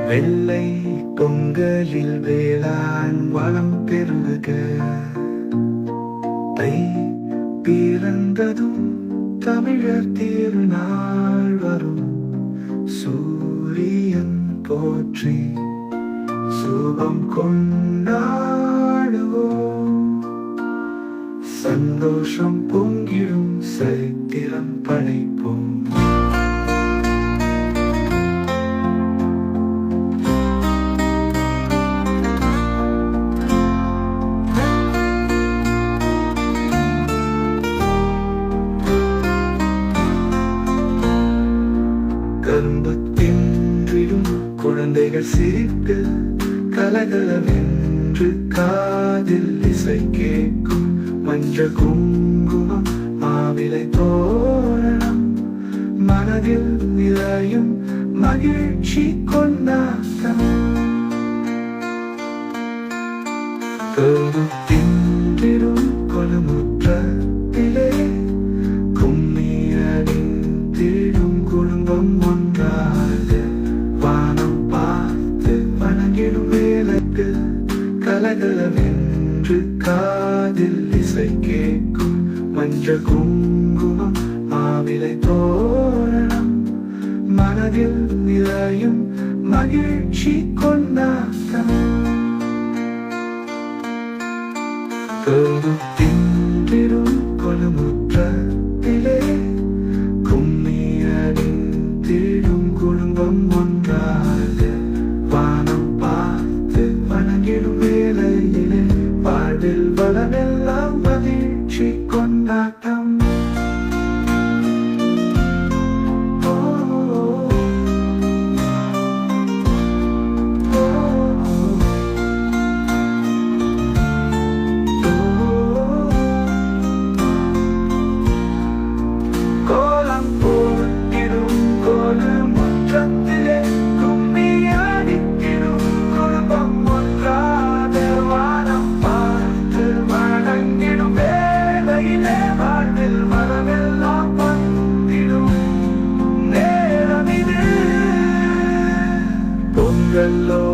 வெள்ளை பொங்கலில் வேளாண் வளம் பெருக. தை பிறந்ததும் தமிழர் திருநாள் வரும். சூரியன் போற்றி சுபம் கொண்டாடுவோம். சந்தோஷம் பொங்கிடும் சரித்திரம் படைப்போம். கரும்பு தின்றிடும் குழந்தைகள் சிரித்து கலகலவென்று காதில் இசை கேட்கும். மஞ்சள் குங்குமம் மாவிலை தோரணம் மனதில் நிறையும் மகிழ்ச்சி கொண்டாட்டம். கரும்பு தின்றிடும் கொலுமுற்றத்திலே கும்மி அணிந்திடும் குடும்பம் ஒன்றாக. வானம் பார்த்து வணங்கிடும் வேலைக்கு கலகலவென்று காதில் இசை கேட்கும். மஞ்சள் குங்குமம் மாவிலை தோரணம் மனதில் நிறையும் மகிழ்ச்சி கொண்டாட்டம். கரும்பு தின்றிடும் கொலுமுற்றத்திலே கும்மி அணிந்திடும் குடும்பம் ஒன்றாக. வானம் பார்த்து வணங்கிடும் வேலையிலே வாழ்வில் வளமெல்லாம் மகிழ்ச்சி கொண்டாட்டம். பொங்கலோ